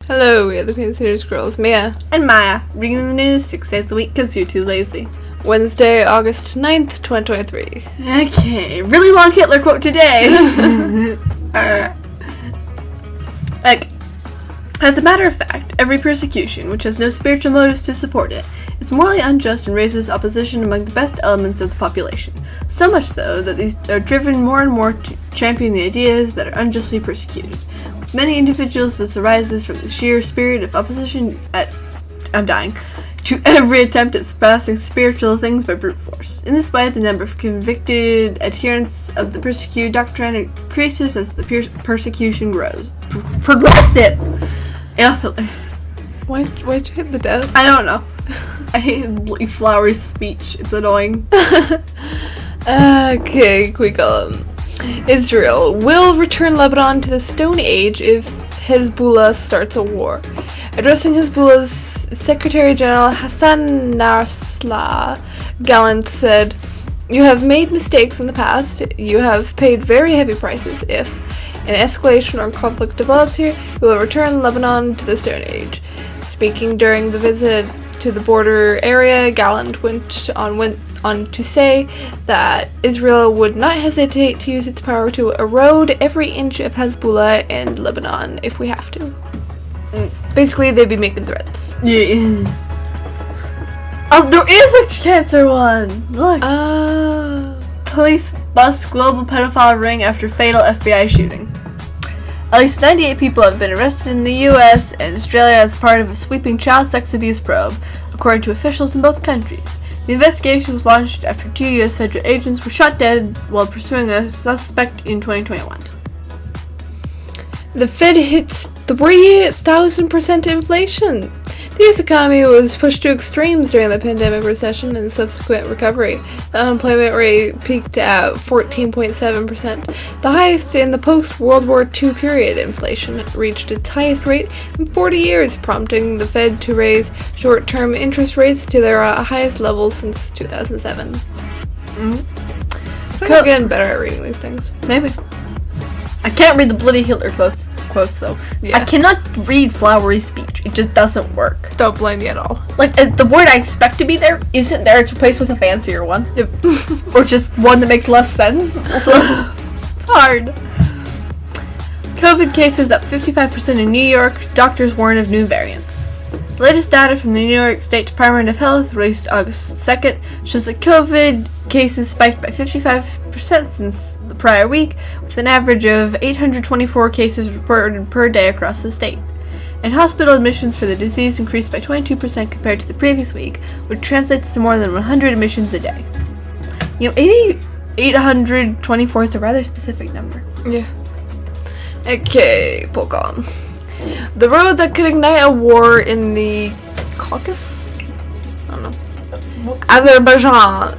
Hello, we are the PNC Newsgirls, Mia and Maya, reading the news 6 days a week because you're too lazy. Wednesday, August 9th, 2023. Okay, really long Hitler quote today. As a matter of fact, every persecution, which has no spiritual motives to support it, is morally unjust and raises opposition among the best elements of the population. So much so that these are driven more and more to champion the ideas that are unjustly persecuted. With many individuals, this arises from the sheer spirit of opposition to every attempt at surpassing spiritual things by brute force. In this way, the number of convicted adherents of the persecuted doctrine increases as the persecution grows. Progressive! Why'd you hit the desk? I don't know. I hate Flower's speech. It's annoying. Okay, quick column. Israel will return Lebanon to the Stone Age if Hezbollah starts a war. Addressing Hezbollah's Secretary General Hassan Nasrallah, Gallant said, "You have made mistakes in the past. You have paid very heavy prices. If an escalation or conflict develops here, we will return Lebanon to the Stone Age." Speaking during the visit to the border area, Gallant went on to say that Israel would not hesitate to use its power to erode every inch of Hezbollah and Lebanon if we have to. Basically, they'd be making threats. Yeah. Oh, there is a cancer one! Look. Police bust global pedophile ring after fatal FBI shooting. At least 98 people have been arrested in the US and Australia as part of a sweeping child sex abuse probe, according to officials in both countries. The investigation was launched after 2 US federal agents were shot dead while pursuing a suspect in 2021. The Fed hits 3,000% inflation. The U.S. economy was pushed to extremes during the pandemic recession and subsequent recovery. The unemployment rate peaked at 14.7%, the highest in the post-World War II period. Inflation reached its highest rate in 40 years, prompting the Fed to raise short-term interest rates to their highest level since 2007. I think I'm getting better at reading these things. Maybe. I can't read the bloody Hitler quotes though. Yeah. I cannot read Flowery's speech. It just doesn't work. Don't blame me at all. Like, the word I expect to be there isn't there. It's replaced with a fancier one. Yep. Or just one that makes less sense. So, hard. COVID cases up 55% in New York. Doctors warn of new variants. The latest data from the New York State Department of Health, released August 2nd, shows that COVID cases spiked by 55% since the prior week, with an average of 824 cases reported per day across the state. And hospital admissions for the disease increased by 22% compared to the previous week, which translates to more than 100 admissions a day. 824 is a rather specific number. Yeah. Okay, Polkon. The road that could ignite a war in the Caucasus? I don't know. Azerbaijan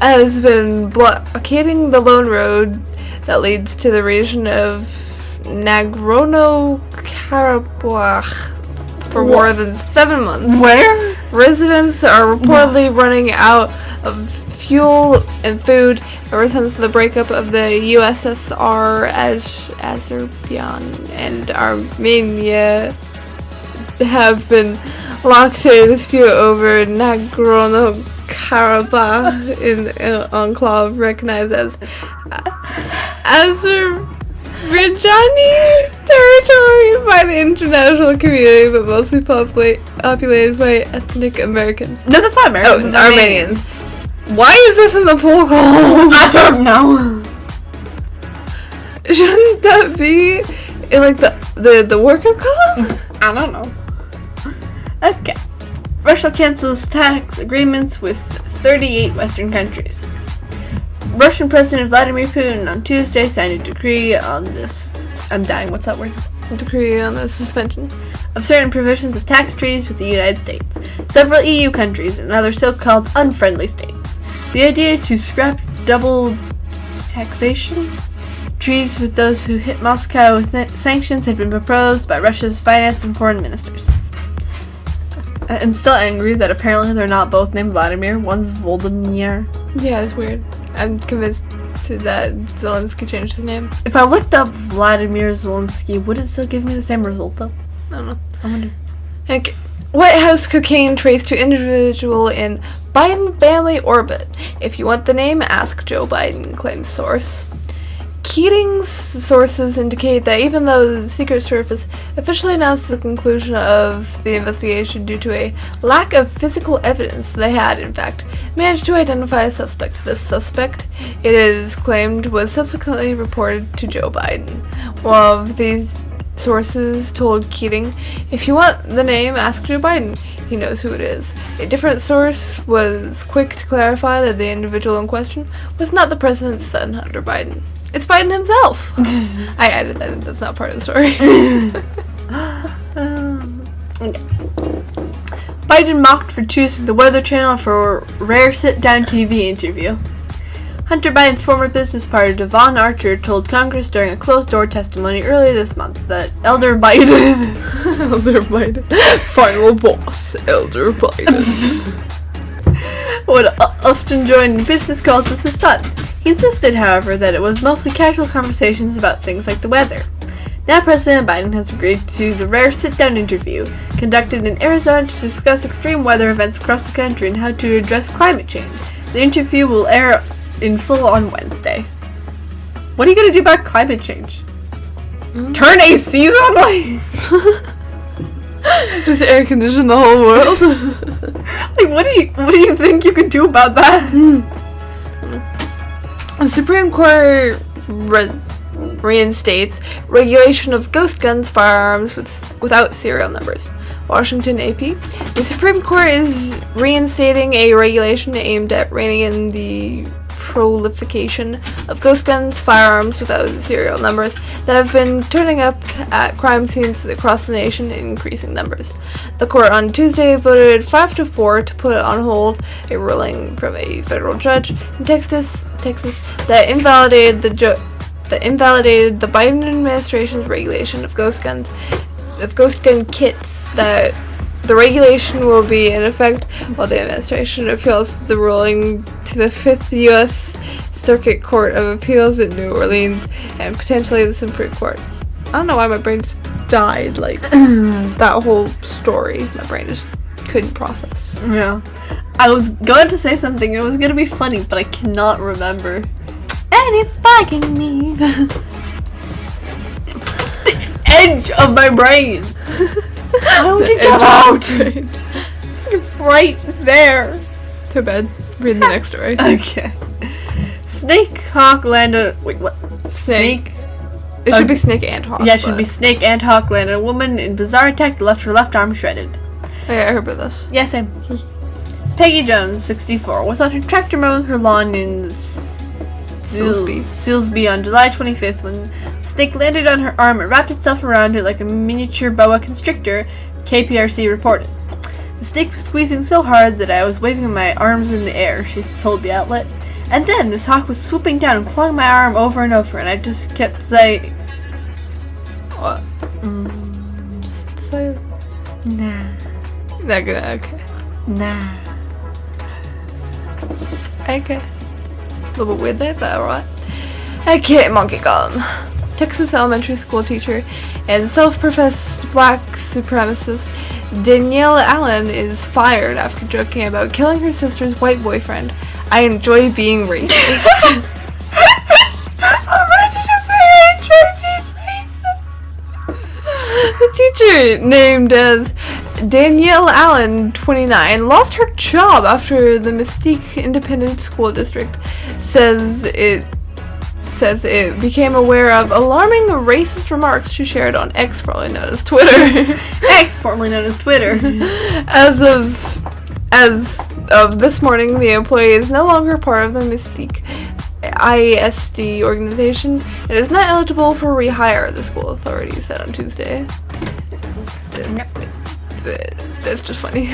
has been blockading the lone road that leads to the region of Nagorno-Karabakh for more than 7 months. Where? Residents are reportedly running out of fuel and food ever since the breakup of the USSR, as Azerbaijan and Armenia have been locked in a dispute over Nagorno-Karabakh in an enclave recognized as Azerbaijani territory by the international community, but mostly populated by ethnic Americans. No, that's not Americans. Oh, Armenians. Why is this in the poll column? I don't know. Shouldn't that be in like the workup column? I don't know. Okay. Russia cancels tax agreements with 38 Western countries. Russian President Vladimir Putin on Tuesday signed a decree on this. I'm dying. What's that word? A decree on the suspension of certain provisions of tax treaties with the United States, several EU countries, and other so-called unfriendly states. The idea to scrap double taxation treaties with those who hit Moscow with sanctions had been proposed by Russia's finance and foreign ministers. I'm still angry that apparently they're not both named Vladimir. One's Volodymyr. Yeah, it's weird. I'm convinced Did that Zelensky change his name? If I looked up Vladimir Zelensky, would it still give me the same result though? I don't know. I wonder. Okay. White House cocaine traced to individual in Biden family orbit. If you want the name, ask Joe Biden, claims source. Keating's sources indicate that even though the Secret Service officially announced the conclusion of the investigation due to a lack of physical evidence, they had, in fact, managed to identify a suspect. This suspect, it is claimed, was subsequently reported to Joe Biden. One of these sources told Keating, if you want the name, ask Joe Biden. He knows who it is. A different source was quick to clarify that the individual in question was not the president's son, Hunter Biden. It's Biden himself. I added that in. That's not part of the story. Okay. Biden mocked for choosing the Weather Channel for a rare sit-down TV interview. Hunter Biden's former business partner Devon Archer told Congress during a closed-door testimony earlier this month that Elder Biden... Elder Biden. Final boss, Elder Biden. would often join business calls with his son. He insisted, however, that it was mostly casual conversations about things like the weather. Now President Biden has agreed to the rare sit-down interview conducted in Arizona to discuss extreme weather events across the country and how to address climate change. The interview will air in full on Wednesday. What are you going to do about climate change? Turn ACs on? Just air condition the whole world? Like, what do you think you could do about that? The Supreme Court reinstates regulation of ghost guns firearms without serial numbers. Washington AP. The Supreme Court is reinstating a regulation aimed at reining in the proliferation of ghost guns firearms without serial numbers that have been turning up at crime scenes across the nation in increasing numbers. The court on Tuesday voted 5-4 to put on hold a ruling from a federal judge in Texas that invalidated the Biden administration's regulation of ghost gun kits. That the regulation will be in effect while the administration appeals the ruling to the 5th U.S. Circuit Court of Appeals in New Orleans and potentially the Supreme Court. I don't know why my brain just died, like, that whole story. My brain just couldn't process. Yeah. I was going to say something, it was going to be funny, but I cannot remember. And it's bugging me. The edge of my brain. How would you get out? It's right there. Too bad. Read the next story. Okay. Snake Hawk landed. Wait, what? Snake? It should be Snake and Hawk. Yeah, it should be Snake and Hawk landed a woman in bizarre attack that left her left arm shredded. Oh, yeah, I heard about this. Yeah, same. Peggy Jones, 64, was on her tractor mowing her lawn in Silsby on July 25th when the snake landed on her arm and wrapped itself around it like a miniature boa constrictor, KPRC reported. The snake was squeezing so hard that I was waving my arms in the air, she told the outlet. And then this hawk was swooping down and clawing my arm over and over, and I just kept saying... What? Just say... Nah. Not gonna, okay. Nah. Okay. A little bit weird there, but alright. Okay, monkey gone. Texas elementary school teacher and self-professed black supremacist Danielle Allen is fired after joking about killing her sister's white boyfriend. I enjoy being racist. The teacher, named as Danielle Allen, 29, lost her job after the Mesquite Independent School District says it became aware of alarming racist remarks she shared on X, formerly known as Twitter. X, formerly known as Twitter. As of this morning, the employee is no longer part of the Mesquite ISD organization and is not eligible for rehire, the school authorities said on Tuesday. That's just funny.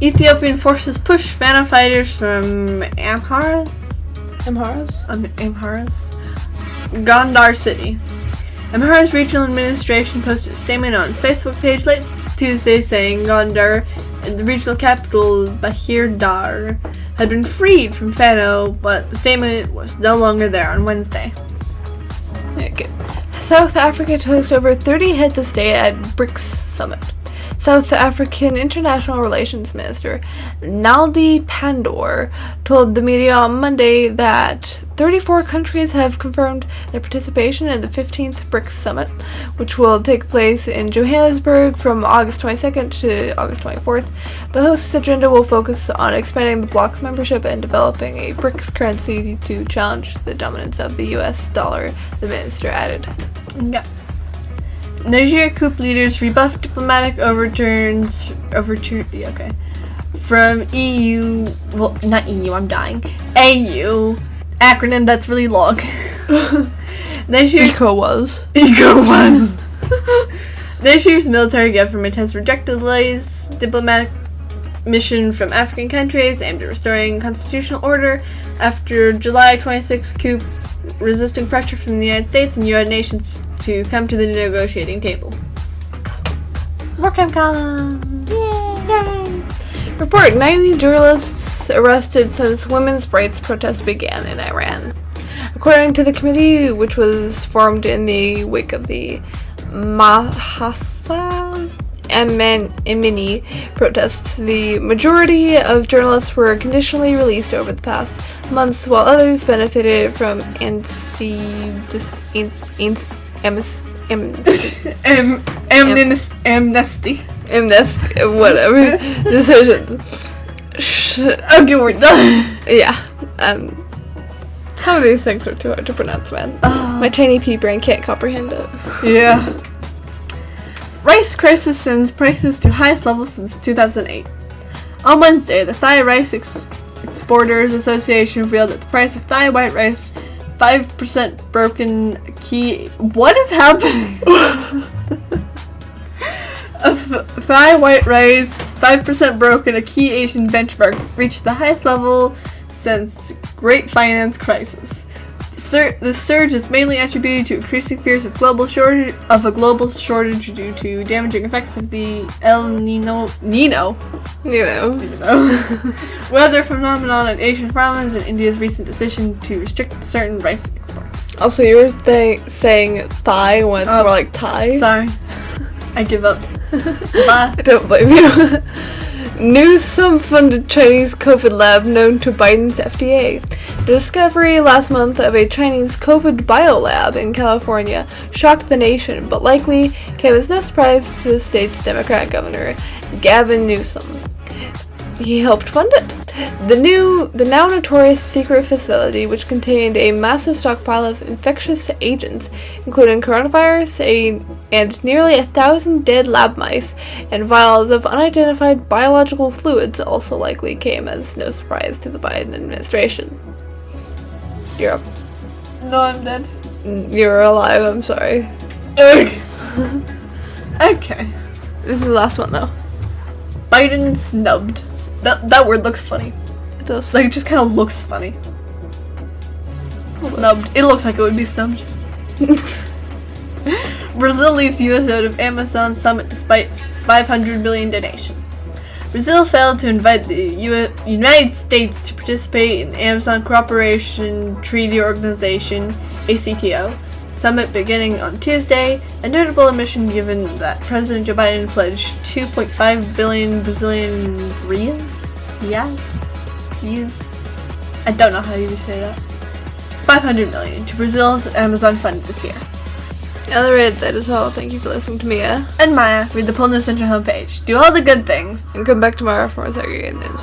Ethiopian forces push Fana fighters from Amharas? Gondar City. Amhara's regional administration posted a statement on its Facebook page late Tuesday saying Gondar and the regional capital Bahir Dar had been freed from Fano, but the statement was no longer there on Wednesday. Okay. South Africa to host over 30 heads of state at BRICS Summit. South African International Relations Minister Naldi Pandor told the media on Monday that 34 countries have confirmed their participation in the 15th BRICS Summit, which will take place in Johannesburg from August 22nd to August 24th. The host's agenda will focus on expanding the bloc's membership and developing a BRICS currency to challenge the dominance of the US dollar, the minister added. Yeah. Niger coup leaders rebuff diplomatic overtures from EU, well, not EU, I'm dying, AU, acronym that's really long. ECOWAS. Niger's military government has rejected the latest diplomatic mission from African countries aimed at restoring constitutional order after July 26 coup, resisting pressure from the United States and United Nations to come to the negotiating table. Yay! Report 90 journalists arrested since women's rights protests began in Iran. According to the committee, which was formed in the wake of the Mahsa Amini protests, the majority of journalists were conditionally released over the past months, while others benefited from amnesty. Whatever decisions. Okay, we're done. Yeah. Some of these things are too hard to pronounce, man. My tiny pea brain can't comprehend it. Yeah. Rice crisis sends prices to highest level since 2008. On Wednesday, the Thai Rice Exporters Association revealed that the price of Thai white rice 5% broken key. What is happening? Thai white rice 5% broken, a key Asian benchmark, reached the highest level since Great Finance Crisis. The surge is mainly attributed to increasing fears of a global shortage due to damaging effects of the El Nino weather phenomenon in Asian farmlands and India's recent decision to restrict certain rice exports. Also, you were saying Thai when it's more like Thai. Sorry, I give up. Bye. I don't blame you. Newsom-funded Chinese COVID lab known to Biden's FDA. The discovery last month of a Chinese COVID biolab in California shocked the nation, but likely came as no surprise to the state's Democrat governor, Gavin Newsom. He helped fund it. The now notorious secret facility, which contained a massive stockpile of infectious agents, including coronavirus and nearly 1,000 dead lab mice and vials of unidentified biological fluids, also likely came as no surprise to the Biden administration. You're up. No, I'm dead. You're alive, I'm sorry. Okay. This is the last one, though. Biden snubbed. That word looks funny. It does. Like, it just kind of looks funny. Snubbed. It looks like it would be snubbed. Brazil leaves U.S. out of Amazon summit despite $500 million donation. Brazil failed to invite the United States to participate in the Amazon Cooperation Treaty Organization, ACTO, summit beginning on Tuesday, a notable omission given that President Joe Biden pledged 2.5 billion Brazilian reais? Yeah? I don't know how you say that. 500 million to Brazil's Amazon fund this year. Alright, that is all. Thank you for listening to Mia And Maya, read the Pull News Center homepage. Do all the good things. and come back tomorrow for more segregated news.